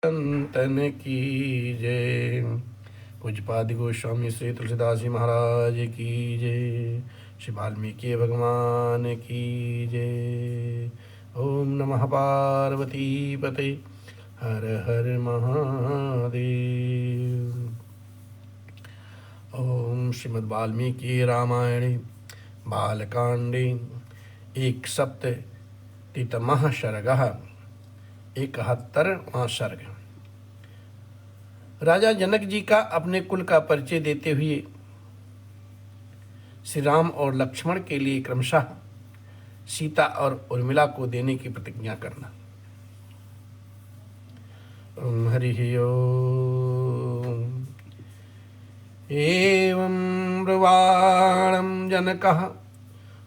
संतन की जय। पूज्यपाद गोस्वामी श्री तुलसीदास जी महाराज की जय। श्री वाल्मीकि भगवान की जय। ओम नमः पार्वती पते हर हर महादेव। ओम श्रीमद् वाल्मीकि रामायणे बालकांडे एक सप्ततितमः सर्गः 71वां सर्ग। राजा जनक जी का अपने कुल का परिचय देते हुए श्री राम और लक्ष्मण के लिए क्रमशः सीता और उर्मिला को देने की प्रतिज्ञा करना। ओम हरि ओम। एवं ब्रुवाणं जनकः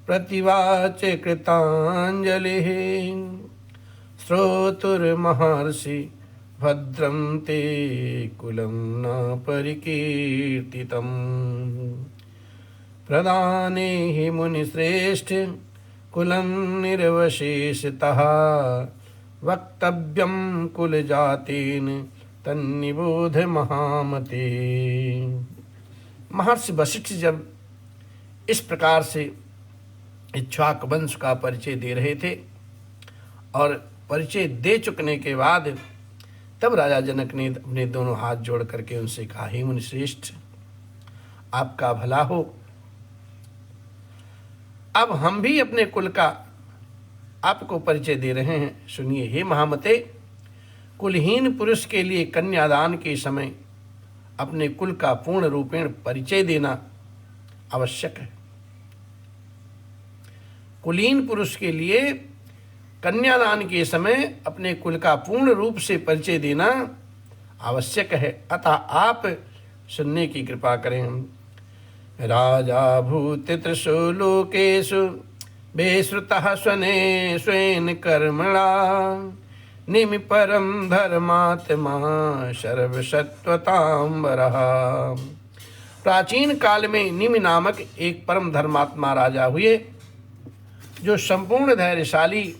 प्रतिवाच कृताञ्जलिः श्रोतुर्महर्षि भद्रं ते कुलं न परिकीर्तितम् प्रदाने हि मुनिश्रेष्ठ कुलं निर्वशेषतः वक्तव्यं कुलजातेन तन्निबोध महामते। महर्षि वशिष्ठ जब इस प्रकार से इक्ष्वाक वंश का परिचय दे रहे थे और परिचय दे चुकने के बाद तब राजा जनक ने अपने दोनों हाथ जोड़ करके उनसे कहा, हे मुनिश्रेष्ठ, आपका भला हो। अब हम भी अपने कुल का आपको परिचय दे रहे हैं, सुनिए। हे महामते, कुलहीन पुरुष के लिए कन्यादान के समय अपने कुल का पूर्ण रूपेण परिचय देना आवश्यक है। कुलीन पुरुष के लिए कन्यादान के समय अपने कुल का पूर्ण रूप से परिचय देना आवश्यक है, अतः आप सुनने की कृपा करें। राजा भूत त्रिषु लोकेषु बेश्रुतः स्वने स्वेन कर्मणा निमि परम धर्मात्मा सर्वसत्वतांबरः। प्राचीन काल में निमि नामक एक परम धर्मात्मा राजा हुए, जो संपूर्ण धैर्यशाली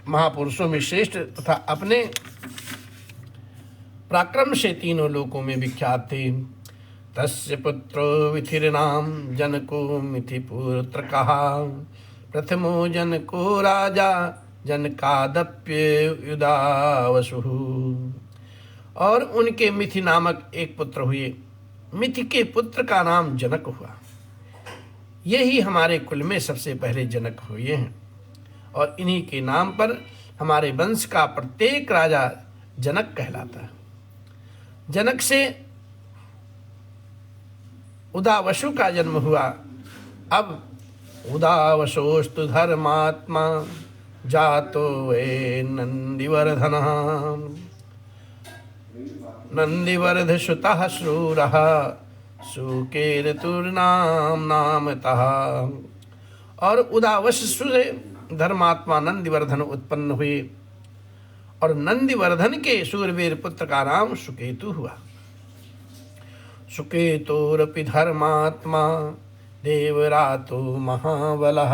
महापुरुषों में श्रेष्ठ तथा अपने पराक्रम से तीनों लोकों में विख्यात थे। तस्य पुत्रो विथिर्नाम जनको मिथिपुत्र कहा प्रथमो जनको राजा जनकादप्य युधावसु। और उनके मिथि नामक एक पुत्र हुए। मिथि के पुत्र का नाम जनक हुआ। यही हमारे कुल में सबसे पहले जनक हुए हैं और इन्हीं के नाम पर हमारे वंश का प्रत्येक राजा जनक कहलाता है। जनक से उदावसु का जन्म हुआ। अब उदावसोस्तु धर्मात्मा जातो वे नंदिवर्धनः नंदिवर्धसुतः शूरः सुकेतुर्नाम नामतः। और उदावस से धर्मात्मा नंदिवर्धन उत्पन्न हुए और नंदिवर्धन के सूरवीर पुत्र का नाम सुकेतु हुआ। सुकेतुरपि धर्मात्मा देवरातो महाबलः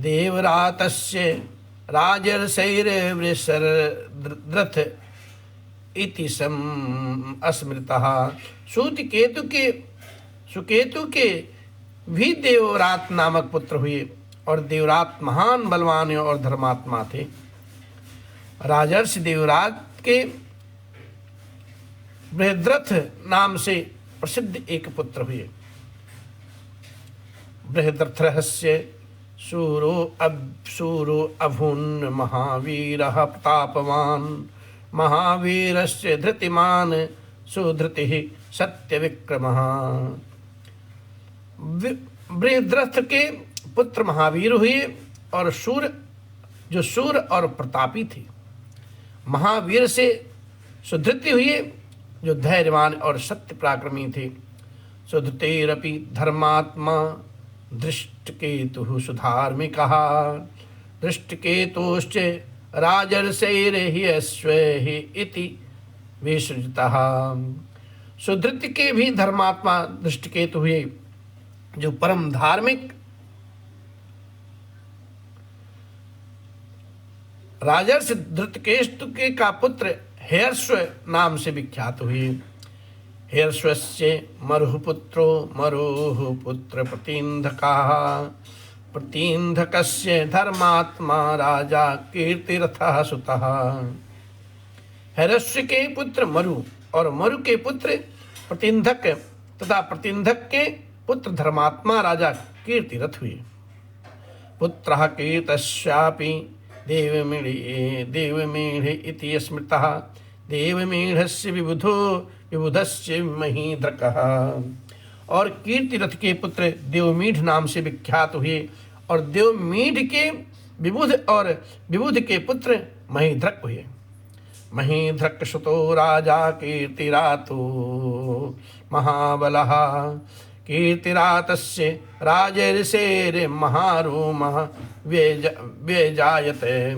देवरातस्य राजर्षैर्वृषरद्रथ इति स्मृतः। सुकेतु के भी देवरात नामक पुत्र हुए और देवरात महान बलवान और धर्मात्मा थे। राजर्षि देवरात के बृहद्रथ नाम से प्रसिद्ध एक पुत्र हुए। बृहद्रथस्य सूरो अभून् महावीरः प्रतापवान् महावीरस्य धृतिमान् सुधृतिः सत्यविक्रमः। बृहद्रथ के पुत्र महावीर हुए और शूर और प्रतापी थे। महावीर से सुधृति हुए, जो धैर्यवान और सत्य पराक्रमी थे। सुधृतेरपि धर्मात्मा दृष्टकेतुः सुधार्मिकः दृष्टकेतुश्च राजर्षैर्ह्यश्वैः इति विसृजतः। सुधृति के भी धर्मात्मा दृष्टकेतु हुए, जो परम धार्मिक राजर्षि धृतकेतु का पुत्र हेयर्श्व नाम से विख्यात हुए। हेयर्श्वस्य मरुः पुत्रो मरुः पुत्र प्रतीन्धकः, प्रतीन्धकस्य धर्मात्मा राजा कीर्तिरथः सुतः। हेयर्श्व के पुत्र मरु और मरु के पुत्र प्रतीन्धक तथा प्रतीन्धक के पुत्र धर्मात्मा राजा कीर्तिरथ हुए। पुत्रः कीर्तस्यापि देवमीढे इति स्मृतः, देवमीढस्य विबुधस्य महीधृकः। और कीर्तिरथ के पुत्र देवमीढ नाम से विख्यात हुए और देवमीढ के विबुध के पुत्र महीधृक हुए। महीधृक सुतो राजा कीर्तिरातो महाबलः, कीर्तिरातस्य राजर्षेर् महारोमः व्यजायते।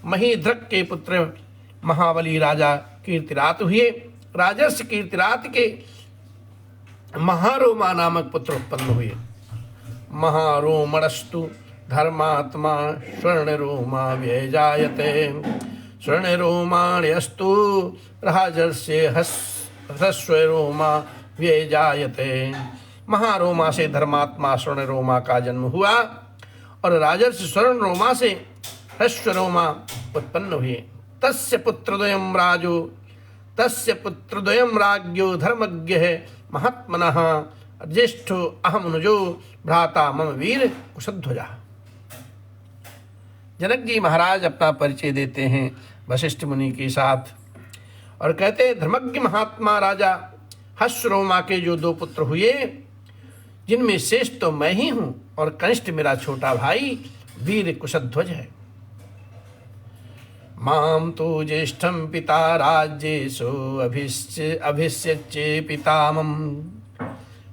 महीधृक के पुत्र महाबली राजा कीर्तिरात हुए। राजर्षि कीर्तिरात के महारोमा नामक पुत्र उत्पन्न हुए। महारोमणस्तु धर्मात्मा स्वर्णरोमा व्यजायते, स्वर्णरोमाण्यस्तु राजर्षे ह्रस्वरोमा व्यजायते। महारोमा से धर्मात्मा स्वर्णरोमा का जन्म हुआ और राजर्षि स्वर्णरोमा से ह्रस्वरोमा उत्पन्न हुए। तस्य पुत्रद्वयं राज्ञो धर्मज्ञः महात्मनः, ज्येष्ठो अहमनुजो भ्राता मम वीर कुशध्वजः। जनक जी महाराज अपना परिचय देते हैं वशिष्ठ मुनि के साथ और कहते हैं, धर्मज्ञ महात्मा राजा ह्रस्वरोमा के जो 2 पुत्र हुए, जिनमें श्रेष्ठ तो मैं ही हूं और कनिष्ठ मेरा छोटा भाई वीर कुशध्वज है। माम तो ज्येष्ठम पिता राज्येषु अभिष्यच्चे पितामम,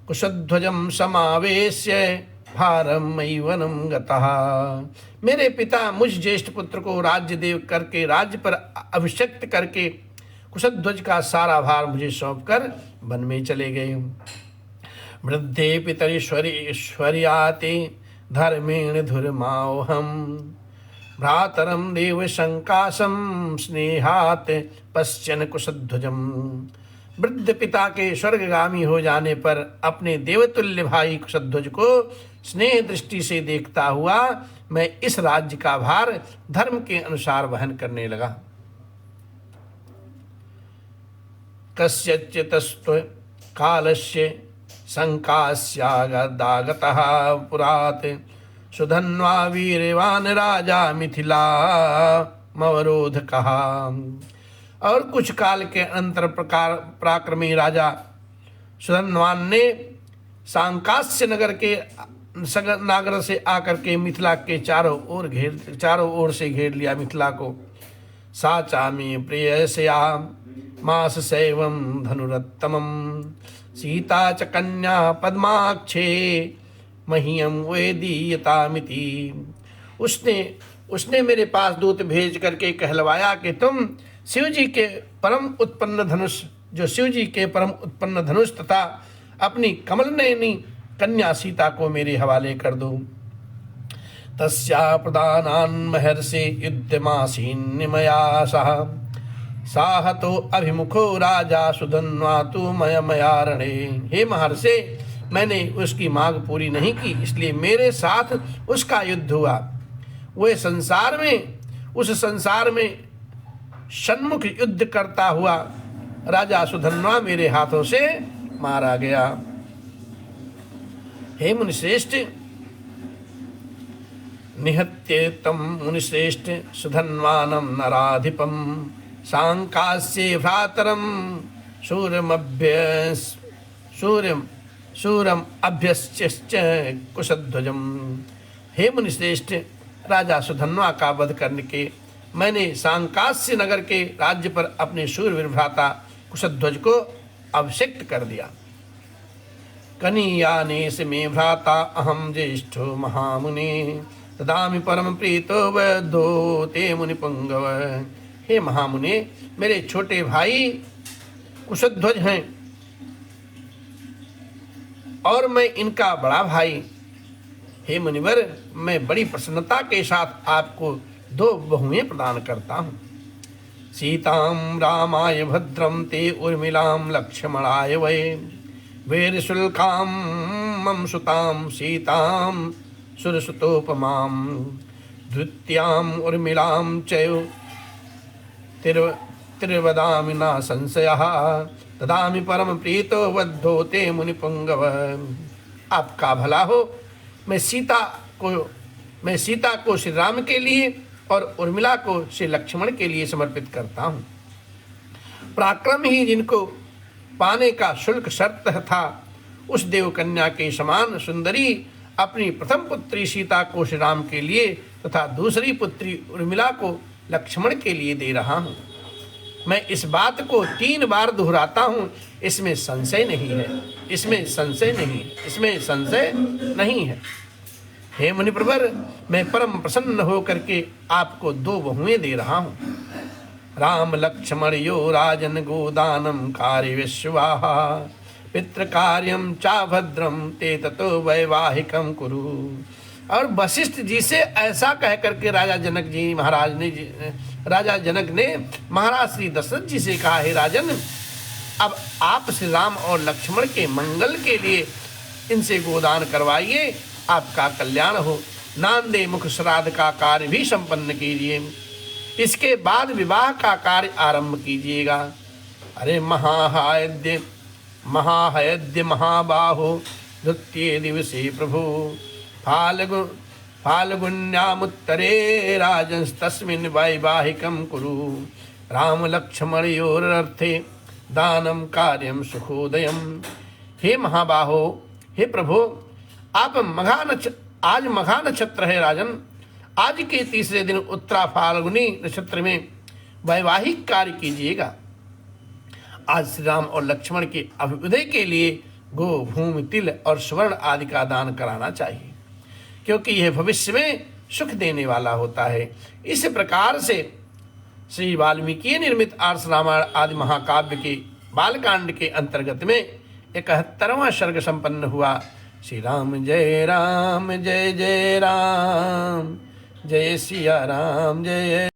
कुशध्वजम समावेश्य भारम मयिवनम गतः। मेरे पिता मुझ ज्येष्ठ पुत्र को राज्य देव करके राज्य पर अभिषिक्त करके कुशध्वज का सारा भार मुझे सौंपकर वन में चले गए। वृद्धे पितरीश्वर्याते धर्मेण धुर्मावहम, भ्रातरम देव शंकासम स्नेहात पश्यन कुशध्वजम। वृद्ध पिता के स्वर्गगामी हो जाने पर अपने देवतुल्य भाई कुशध्वज को स्नेह दृष्टि से देखता हुआ मैं इस राज्य का भार धर्म के अनुसार वहन करने लगा। कस्यचित्तस्त्व कालस्य शंकास्यागदागतः पुरात्, सुधन्वा वीरवान राजा मिथिला मवरोधकः। और कुछ काल के अंतर पराक्रमी राजा सुधन्वान ने सांकास्य नगर से आकर के मिथिला के चारों ओर से घेर लिया मिथिला को। साचामी प्रियसया मास सैवं धनुरत्तमं, सीता च कन्या पद्माक्षे मह्यम वेदीयतामिति। उसने मेरे पास दूत भेज करके कहलवाया कि तुम शिव जी के परम उत्पन्न धनुष तथा अपनी कमल नयनी कन्या सीता को मेरे हवाले कर दो। तस्या प्रदानान् महर्षि युद्धमासीन् मया सह, साहतो अभिमुखो राजा सुधन्वा तु मया रणे। हे महर्षि, मैंने उसकी मांग पूरी नहीं की, इसलिए मेरे साथ उसका युद्ध हुआ। वह उस संसार में सन्मुख युद्ध करता हुआ राजा सुधन्वा मेरे हाथों से मारा गया। हे मुनिश्रेष्ठ, निहत्य तम मुनिश्रेष्ठ सुधन्वानम नराधिपम, सांकास्ये भ्रातरम शूरम अभ्यश्च कुशध्वजम। हे मुनिश्रेष्ठ, राजा सुधन्वा का वध करने के मैंने सांकास्य नगर के राज्य पर अपने शूरवीर भ्राता कुशध्वज को अभिषिक्त कर दिया। कनीयानेश मे भ्राता अहम ज्येष्ठो महामुनि, ददामि परम प्रीतो वैद्धो ते मुनिपुंगव। हे महामुनि, मेरे छोटे भाई कुशध्वज हैं और मैं इनका बड़ा भाई। हे मुनिवर, मैं बड़ी प्रसन्नता के साथ आपको 2 बहुएं प्रदान करता हूँ। सीतां रामाय भद्रं ते उर्मिलां लक्ष्मणाय वै वीरशुल्कां मम सुतां सीतां सुरसुतोपमां द्वितीयाम् उर्मिलां चैव तिर्वदामि न संशयः ददामि परम प्रीतो वद्धो ते मुनिपुंगव। आपका भला हो, मैं सीता को श्री राम के लिए और उर्मिला को श्री लक्ष्मण के लिए समर्पित करता हूँ। पराक्रम ही जिनको पाने का शुल्क शर्त था, उस देव कन्या के समान सुंदरी अपनी प्रथम पुत्री सीता को श्री राम के लिए तथा दूसरी पुत्री उर्मिला को लक्ष्मण के लिए दे रहा हूँ। मैं इस बात को 3 बार दोहराता हूँ, इसमें संशय नहीं है, इसमें संशय नहीं, इसमें संशय नहीं है। हे मुनिप्रवर, मैं परम प्रसन्न होकर के आपको 2 बहुएं दे रहा हूँ। राम लक्ष्मण यो राजन गोदानम कार्य विश्वाहा पितृ कार्यम चा भद्रम ते ततो वैवाहिकम कुरु। और वशिष्ठ जी से ऐसा कह करके राजा जनक ने महाराज श्री दशरथ जी से कहा, हे राजन, अब आप श्री राम और लक्ष्मण के मंगल के लिए इनसे गोदान करवाइए, आपका कल्याण हो। नांदे मुख श्राद्ध का कार्य भी संपन्न कीजिए, इसके बाद विवाह का कार्य आरंभ कीजिएगा। अरे महाहयद्य महाबाहो द्वितीय दिवसे प्रभु फाल्गुन्यामुत्तरे राजंस्तस्मिन् वैवाहिकं कुरु राम लक्ष्मणयोरर्थे दानम कार्यम सुखोदयम। हे महाबाहो, हे प्रभु, आप आज मघा नक्षत्र है राजन। आज के तीसरे दिन उत्तरा फाल्गुनी नक्षत्र में वैवाहिक कार्य कीजिएगा। आज श्री राम और लक्ष्मण के अभ्युदय के लिए गो, भूमि, तिल और स्वर्ण आदि का दान कराना चाहिए, क्योंकि यह भविष्य में सुख देने वाला होता है। इस प्रकार से श्री वाल्मीकि निर्मित आर्ष रामायण आदि महाकाव्य के बालकांड के अंतर्गत में 71वां सर्ग संपन्न हुआ। श्री राम जय जय राम, जय सिया राम, जय